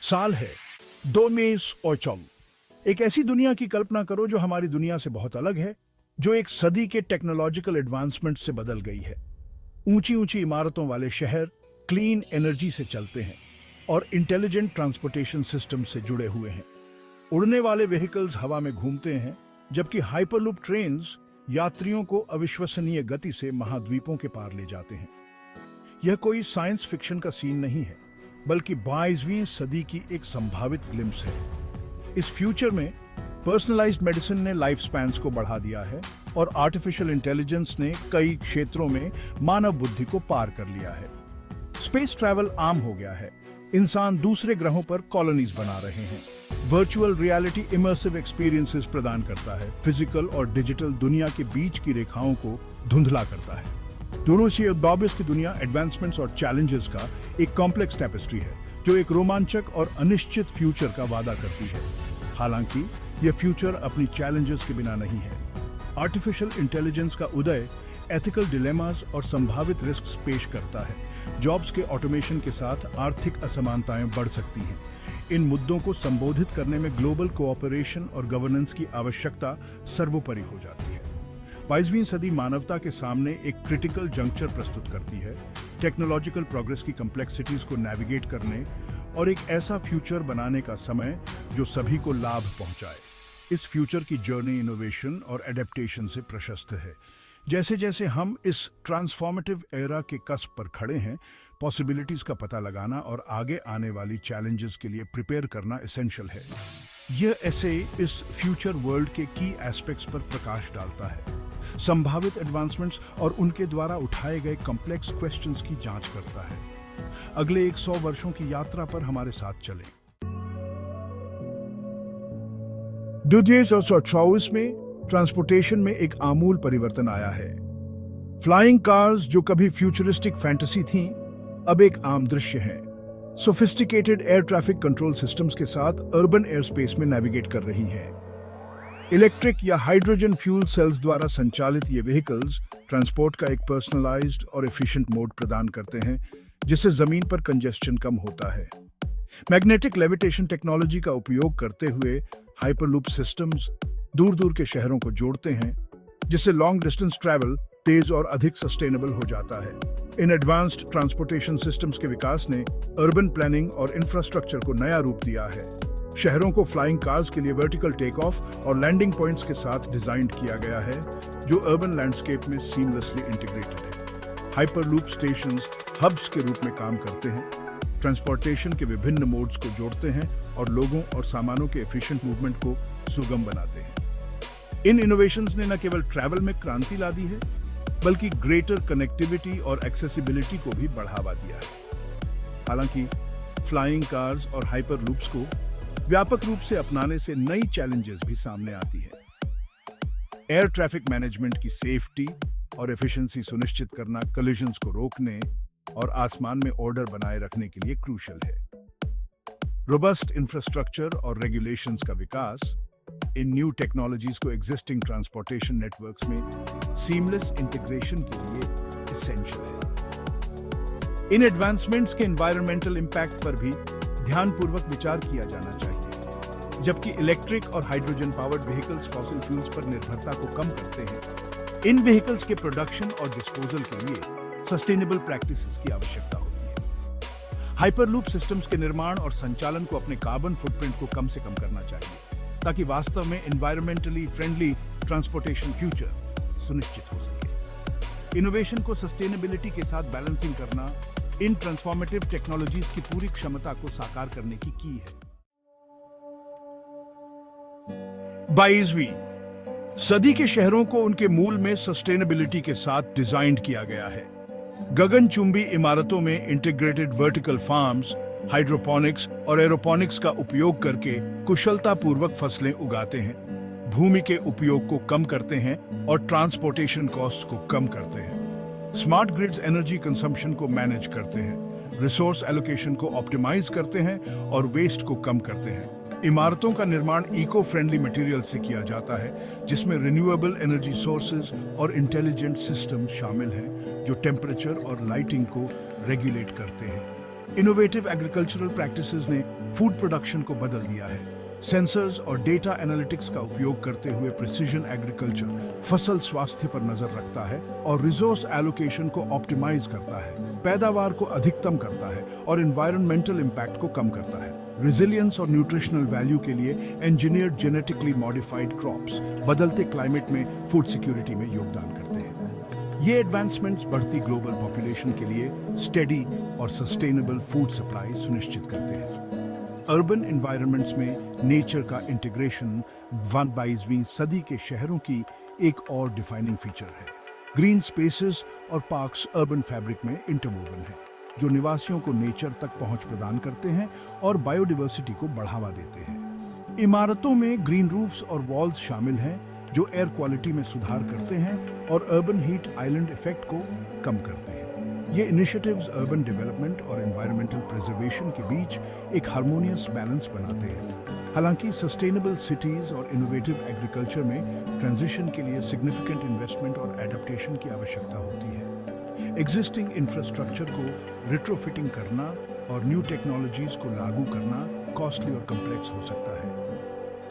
साल है 2024। एक ऐसी दुनिया की कल्पना करो जो हमारी दुनिया से बहुत अलग है, जो एक सदी के टेक्नोलॉजिकल एडवांसमेंट से बदल गई है। ऊंची ऊंची इमारतों वाले शहर क्लीन एनर्जी से चलते हैं और इंटेलिजेंट ट्रांसपोर्टेशन सिस्टम से जुड़े हुए हैं। उड़ने वाले व्हीकल्स हवा में घूमते हैं, जबकि हाइपरलूप ट्रेन्स यात्रियों को अविश्वसनीय गति से महाद्वीपों के पार ले जाते हैं। यह कोई साइंस फिक्शन का सीन नहीं है, बल्कि 22वीं सदी की एक संभावित ग्लिम्स है। इस फ्यूचर में पर्सनलाइज्ड मेडिसिन ने लाइफ स्पैन्स को बढ़ा दिया है और आर्टिफिशियल इंटेलिजेंस ने कई क्षेत्रों में मानव बुद्धि को पार कर लिया है। स्पेस ट्रैवल आम हो गया है। इंसान दूसरे ग्रहों पर कॉलोनीज बना रहे हैं। वर्चुअल रियलिटी इमर्सिव एक्सपीरियंसेस प्रदान करता है, फिजिकल और डिजिटल दुनिया के बीच की रेखाओं को धुंधला करता है। 2024 की दुनिया एडवांसमेंट्स और चैलेंजेस का एक कॉम्प्लेक्स टेपेस्ट्री है, जो एक रोमांचक और अनिश्चित फ्यूचर का वादा करती है। हालांकि यह फ्यूचर अपनी चैलेंजेस के बिना नहीं है। आर्टिफिशियल इंटेलिजेंस का उदय एथिकल डिलेमास और संभावित रिस्क्स पेश करता है। जॉब्स के ऑटोमेशन के साथ आर्थिक असमानताएं बढ़ सकती हैं। इन मुद्दों को संबोधित करने में ग्लोबल कोऑपरेशन और गवर्नेंस की आवश्यकता सर्वोपरि हो जाती है। 22वीं सदी मानवता के सामने एक क्रिटिकल जंक्चर प्रस्तुत करती है, टेक्नोलॉजिकल प्रोग्रेस की कॉम्प्लेक्सिटीज को नेविगेट करने और एक ऐसा फ्यूचर बनाने का समय जो सभी को लाभ पहुंचाए। इस फ्यूचर की जर्नी इनोवेशन और एडेप्टेशन से प्रशस्त है। जैसे जैसे हम इस ट्रांसफॉर्मेटिव एरा के कस्प पर खड़े हैं, पॉसिबिलिटीज का पता लगाना और आगे आने वाली चैलेंजेस के लिए प्रिपेयर करना एसेंशियल है। यह ऐसे इस फ्यूचर वर्ल्ड के की एस्पेक्ट्स पर प्रकाश डालता है, संभावित एडवांसमेंट्स और उनके द्वारा उठाए गए कॉम्प्लेक्स क्वेश्चंस की जांच करता है। अगले 100 वर्षों की यात्रा पर हमारे साथ चलें। 2024 में ट्रांसपोर्टेशन में एक आमूल परिवर्तन आया है। फ्लाइंग कार्स, जो कभी फ्यूचरिस्टिक फैंटेसी थीं, अब एक आम दृश्य हैं। Sophisticated air traffic control systems के साथ अर्बन एयर स्पेस में नेविगेट कर रही हैं। इलेक्ट्रिक या हाइड्रोजन फ्यूल सेल्स द्वारा संचालित ये व्हीकल्स ट्रांसपोर्ट का एक पर्सनलाइज्ड और एफिशिएंट मोड प्रदान करते हैं, जिससे जमीन पर कंजेस्शन कम होता है। मैग्नेटिक लेविटेशन टेक्नोलॉजी का उपयोग करते हुए हाइपरलूप सिस्टम्स दूर दूर के शहरों को जोड़ते हैं, जिससे लॉन्ग डिस्टेंस ट्रैवल तेज और अधिक सस्टेनेबल हो जाता है। इन एडवांस्ड ट्रांसपोर्टेशन सिस्टम्स के विकास ने अर्बन प्लानिंग और इंफ्रास्ट्रक्चर को नया रूप दिया है। शहरों को फ्लाइंग कार्स के लिए वर्टिकल टेक ऑफ और लैंडिंग पॉइंट्स के साथ डिजाइन किया गया है, जो अर्बन लैंडस्केप में सीमलेसली इंटीग्रेटेड है। हाइपरलूप स्टेशंस हब्स के रूप में काम करते हैं, ट्रांसपोर्टेशन के विभिन्न मोड्स को जोड़ते हैं और लोगों और सामानों के एफिशिएंट मूवमेंट को सुगम बनाते हैं। इन इनोवेशंस ने न केवल ट्रैवल में क्रांति ला दी है, बल्कि ग्रेटर कनेक्टिविटी और एक्सेसिबिलिटी को भी बढ़ावा दिया है। हालांकि फ्लाइंग कार्स और हाइपरलूप्स को व्यापक रूप से अपनाने से नई चैलेंजेस भी सामने आती है। एयर ट्रैफिक मैनेजमेंट की सेफ्टी और एफिशिएंसी सुनिश्चित करना कोलिजन्स को रोकने और आसमान में ऑर्डर बनाए रखने के लिए क्रूशियल है। रोबस्ट इंफ्रास्ट्रक्चर और रेगुलेशंस का विकास इन न्यू टेक्नोलॉजीज को एग्जिस्टिंग ट्रांसपोर्टेशन नेटवर्क्स में सीमलेस इंटीग्रेशन के लिए एसेंशियल है। इन एडवांसमेंट्स के एनवायरमेंटल इंपैक्ट पर भी ध्यानपूर्वक विचार किया जाना चाहिए। जबकि इलेक्ट्रिक और hydrogen powered vehicles fossil fuels पर निर्भरता को कम करते हैं, इन व्हीकल्स के प्रोडक्शन और डिस्पोजल के लिए सस्टेनेबल प्रैक्टिसेस की आवश्यकता होती है। हाइपरलूप सिस्टम्स के निर्माण और संचालन को अपने कार्बन फुटप्रिंट को कम से कम करना चाहिए, ताकि वास्तव में एनवायरमेंटली फ्रेंडली ट्रांसपोर्टेशन फ्यूचर सुनिश्चित हो सके। इनोवेशन को सस्टेनेबिलिटी के साथ बैलेंसिंग करना इन ट्रांसफॉर्मेटिव टेक्नोलॉजीज की पूरी क्षमता को साकार करने की है। 22वीं सदी के शहरों को उनके मूल में सस्टेनेबिलिटी के साथ डिजाइन किया गया है। गगनचुंबी इमारतों में इंटीग्रेटेड वर्टिकल फार्म्स, हाइड्रोपोनिक्स और एरोपोनिक्स का उपयोग करके कुशलतापूर्वक फसलें उगाते हैं, भूमि के उपयोग को कम करते हैं और ट्रांसपोर्टेशन कॉस्ट को कम करते हैं। स्मार्ट ग्रिड्स एनर्जी कंजम्पशन को मैनेज करते हैं, रिसोर्स एलोकेशन को ऑप्टिमाइज करते हैं और वेस्ट को कम करते हैं। इमारतों का निर्माण इको फ्रेंडली मटेरियल से किया जाता है, जिसमें रिन्यूएबल एनर्जी सोर्सेज और इंटेलिजेंट सिस्टम शामिल हैं, जो टेम्परेचर और लाइटिंग को रेगुलेट करते हैं। इनोवेटिव एग्रीकल्चरल प्रैक्टिसेस ने फूड प्रोडक्शन को बदल दिया है। सेंसर्स और डेटा एनालिटिक्स का उपयोग करते हुए प्रिसीजन एग्रीकल्चर फसल स्वास्थ्य पर नजर रखता है और रिसोर्स एलोकेशन को ऑप्टिमाइज करता है, पैदावार को अधिकतम करता है और एनवायरमेंटल इम्पैक्ट को कम करता है। रेजिलियंस और न्यूट्रिशनल वैल्यू के लिए इंजीनियर्ड जेनेटिकली मॉडिफाइड क्रॉप्स बदलते क्लाइमेट में फूड सिक्योरिटी में योगदान करते हैं। ये एडवांसमेंट्स बढ़ती ग्लोबल पॉपुलेशन के लिए स्टेडी और सस्टेनेबल फूड सप्लाई सुनिश्चित करते हैं। अर्बन एनवायरनमेंट्स में नेचर का इंटीग्रेशन 22वीं सदी के शहरों की एक और डिफाइनिंग फीचर है। ग्रीन स्पेसेस और पार्क्स अर्बन फैब्रिक में इंटरवोवन हैं, जो निवासियों को नेचर तक पहुंच प्रदान करते हैं और बायोडाइवर्सिटी को बढ़ावा देते हैं। इमारतों में ग्रीन रूफ्स और वॉल्स शामिल हैं, जो एयर क्वालिटी में सुधार करते हैं और अर्बन हीट आइलैंड इफेक्ट को कम करते हैं। ये इनिशिएटिव्स अर्बन डेवलपमेंट और एनवायरमेंटल प्रिजर्वेशन के बीच एक हार्मोनियस बैलेंस बनाते हैं। हालांकि सस्टेनेबल सिटीज और इनोवेटिव एग्रीकल्चर में ट्रांजिशन के लिए सिग्निफिकेंट इन्वेस्टमेंट और एडेप्टेशन की आवश्यकता होती है। एग्जिस्टिंग इंफ्रास्ट्रक्चर को रिट्रोफिटिंग करना और न्यू टेक्नोलॉजीज को लागू करना कॉस्टली और कम्प्लेक्स हो सकता है।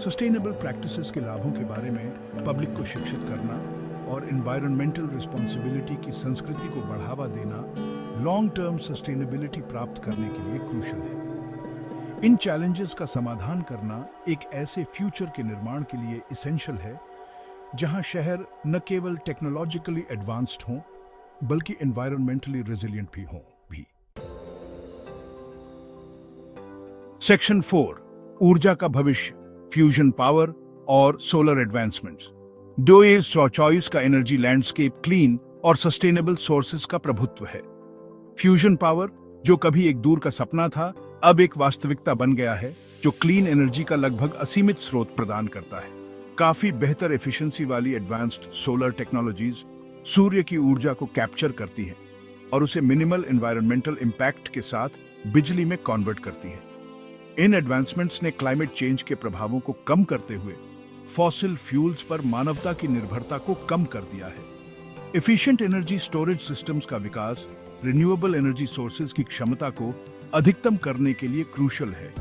सस्टेनेबल प्रैक्टिसेस के लाभों के बारे में पब्लिक को शिक्षित करना और एनवायरमेंटल रिस्पॉन्सिबिलिटी की संस्कृति को बढ़ावा देना लॉन्ग टर्म सस्टेनेबिलिटी प्राप्त करने के लिए क्रूशल है। इन चैलेंजेस का समाधान करना एक ऐसे फ्यूचर के निर्माण के लिए इसेंशियल है जहां शहर न केवल टेक्नोलॉजिकली एडवांस्ड हों बल्कि एनवायरमेंटली रेजिलिएंट भी हों। सेक्शन 4, ऊर्जा का भविष्य, फ्यूजन पावर और सोलर एडवांसमेंट्स। 2024 का एनर्जी लैंडस्केप क्लीन और सस्टेनेबल सोर्सेज का प्रभुत्व है। फ्यूजन पावर, जो कभी एक दूर का सपना था, अब एक वास्तविकता बन गया है, जो क्लीन एनर्जी का लगभग असीमित स्रोत प्रदान करता है। काफी बेहतर एफिशिएंसी वाली एडवांस्ड सोलर टेक्नोलॉजीज सूर्य की ऊर्जा को कैप्चर करती है और उसे मिनिमल एनवायरमेंटल इम्पैक्ट के साथ बिजली में कन्वर्ट करती है। इन एडवांसमेंट्स ने क्लाइमेट चेंज के प्रभावों को कम करते हुए फॉसिल फ्यूल्स पर मानवता की निर्भरता को कम कर दिया है। एफिशिएंट एनर्जी स्टोरेज सिस्टम्स का विकास रिन्यूएबल एनर्जी सोर्सेज की क्षमता को अधिकतम करने के लिए क्रूशल है।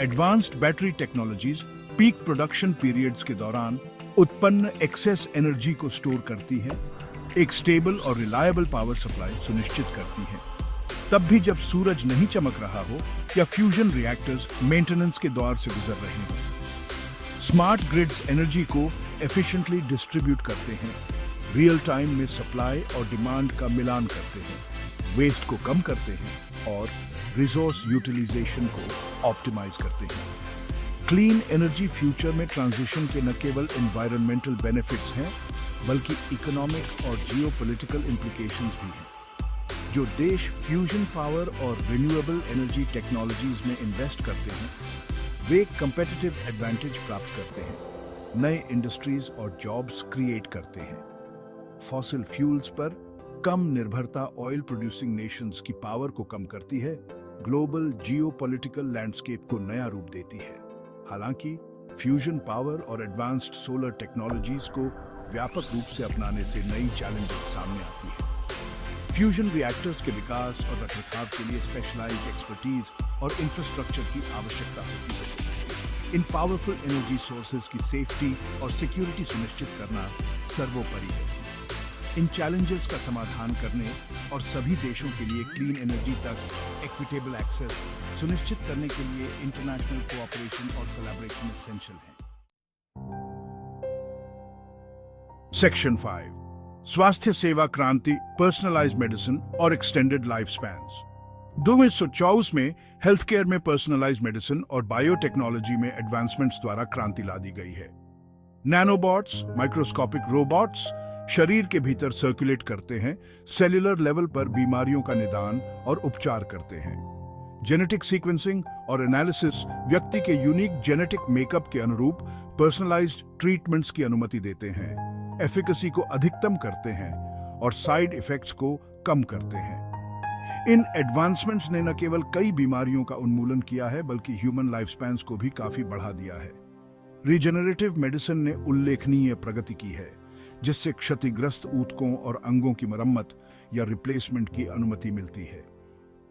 Advanced battery technologies peak production periods के दौरान उत्पन्न एक्सेस एनर्जी को स्टोर करती है, एक स्टेबल और रिलायबल पावर सप्लाई सुनिश्चित करती है। तब भी जब सूरज नहीं चमक रहा हो या फ्यूजन रिएक्टर्स मेंटेनेंस के दौर से गुजर रहे हों। स्मार्ट ग्रिड्स एनर्जी को एफिशिएंटली डिस्ट्रीब्यूट करते हैं, रियल टाइम में सप्लाई और डिमांड का मिलान करते हैं, वेस्ट को कम करते हैं और रिसोर्स यूटिलाइजेशन को ऑप्टिमाइज करते हैं। क्लीन एनर्जी फ्यूचर में ट्रांजिशन के न केवल एनवायरमेंटल बेनिफिट्स हैं बल्कि इकोनॉमिक और जियोपॉलिटिकल इंप्लीकेशंस भी हैं। जो देश फ्यूजन पावर और रिन्यूएबल एनर्जी टेक्नोलॉजीज में इन्वेस्ट करते हैं वे कंपेटिटिव एडवांटेज प्राप्त करते हैं, नए इंडस्ट्रीज और जॉब्स क्रिएट करते हैं। फॉसिल फ्यूल्स पर कम निर्भरता ऑयल प्रोड्यूसिंग नेशंस की पावर को कम करती है, ग्लोबल जियोपॉलिटिकल लैंडस्केप को नया रूप देती है। हालांकि फ्यूजन पावर और एडवांस्ड सोलर टेक्नोलॉजीज को व्यापक रूप से अपनाने से नई चैलेंजेस सामने आती है। फ्यूजन रिएक्टर्स के विकास और रखरखाव के लिए स्पेशलाइज्ड एक्सपर्टीज और इंफ्रास्ट्रक्चर की आवश्यकता होती है। इन पावरफुल एनर्जी सोर्सेज की सेफ्टी और सिक्योरिटी सुनिश्चित करना सर्वोपरि है। इन चैलेंजेस का समाधान करने और सभी देशों के लिए क्लीन एनर्जी तक इक्विटेबल एक्सेस सुनिश्चित करने के लिए इंटरनेशनल कोऑपरेशन और कोलैबोरेशन एसेंशियल है। सेक्शन 5, स्वास्थ्य सेवा क्रांति, पर्सनलाइज्ड मेडिसिन और एक्सटेंडेड लाइफ स्पैन्स। 2024 में हेल्थ केयर में पर्सनलाइज्ड मेडिसिन और बायोटेक्नोलॉजी में एडवांसमेंट्स द्वारा क्रांति ला दी गई है। नैनोबॉट्स, माइक्रोस्कोपिक रोबोट्स शरीर के भीतर सर्कुलेट करते हैं, सेल्यूलर लेवल पर बीमारियों का निदान और उपचार करते हैं। जेनेटिक सीक्वेंसिंग और एनालिसिस व्यक्ति के यूनिक जेनेटिक मेकअप के अनुरूप पर्सनलाइज्ड ट्रीटमेंट्स की अनुमति देते हैं, एफिकेसी को अधिकतम करते हैं और साइड इफेक्ट्स को कम करते हैं। इन एडवांसमेंट्स ने न केवल कई बीमारियों का उन्मूलन किया है बल्कि ह्यूमन लाइफ स्पैन्स को भी काफी बढ़ा दिया है। रीजेनरेटिव मेडिसिन ने उल्लेखनीय प्रगति की है, जिससे क्षतिग्रस्त ऊतकों और अंगों की मरम्मत या रिप्लेसमेंट की अनुमति मिलती है।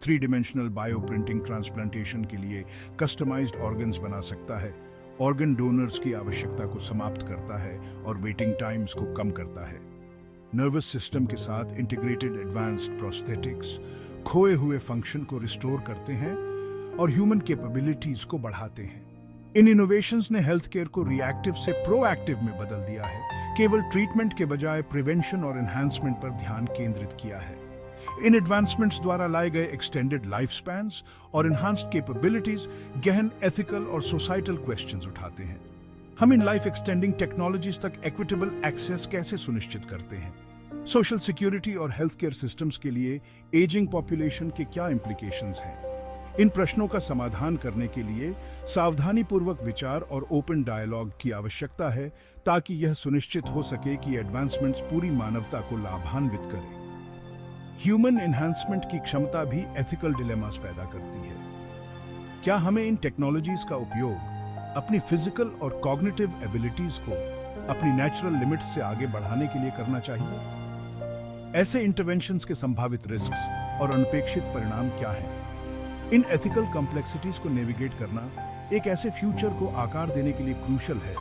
3 डिमेंशनल बायो प्रिंटिंग ट्रांसप्लांटेशन के लिए कस्टमाइज्ड ऑर्गन्स बना सकता है, ऑर्गन डोनर्स की आवश्यकता को समाप्त करता है और वेटिंग टाइम्स को कम करता है। नर्वस सिस्टम के साथ इंटीग्रेटेड एडवांस्ड प्रोस्थेटिक्स खोए हुए फंक्शन को रिस्टोर करते हैं और ह्यूमन कैपेबिलिटीज को बढ़ाते हैं। इन इनोवेशंस ने हेल्थ केयर को रिएक्टिव से प्रोएक्टिव में बदल दिया है, केवल ट्रीटमेंट के बजाय प्रिवेंशन और एनहांसमेंट पर ध्यान केंद्रित किया है। इन एडवांसमेंट्स द्वारा लाए गए एक्सटेंडेड लाइफ स्पैन्स और एनहांस्ड कैपेबिलिटीज गहन एथिकल और सोसाइटल क्वेश्चंस उठाते हैं। हम इन लाइफ एक्सटेंडिंग टेक्नोलॉजीज तक इक्विटेबल एक्सेस कैसे सुनिश्चित करते हैं? सोशल सिक्योरिटी और हेल्थ केयर सिस्टम्स के लिए एजिंग पॉपुलेशन के क्या इंप्लीकेशंस हैं? इन प्रश्नों का समाधान करने के लिए सावधानीपूर्वक विचार और ओपन डायलॉग की आवश्यकता है, ताकि यह सुनिश्चित हो सके कि एडवांसमेंट्स पूरी मानवता को लाभान्वित करें। ह्यूमन एनहांसमेंट की क्षमता भी एथिकल डिलेमास पैदा करती है। क्या हमें इन टेक्नोलॉजीज का उपयोग अपनी फिजिकल और कॉग्निटिव एबिलिटीज को अपनी नेचुरल लिमिट्स से आगे बढ़ाने के लिए करना चाहिए? ऐसे इंटरवेंशंस के संभावित रिस्क्स और अनपेक्षित परिणाम क्या हैं? इन एथिकल कॉम्प्लेक्सिटीज को नेविगेट करना एक ऐसे फ्यूचर को आकार देने के लिए क्रूशल है,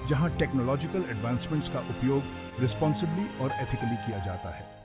जहां टेक्नोलॉजिकल एडवांसमेंट्स का उपयोग रिस्पॉन्सिबली और एथिकली किया जाता है।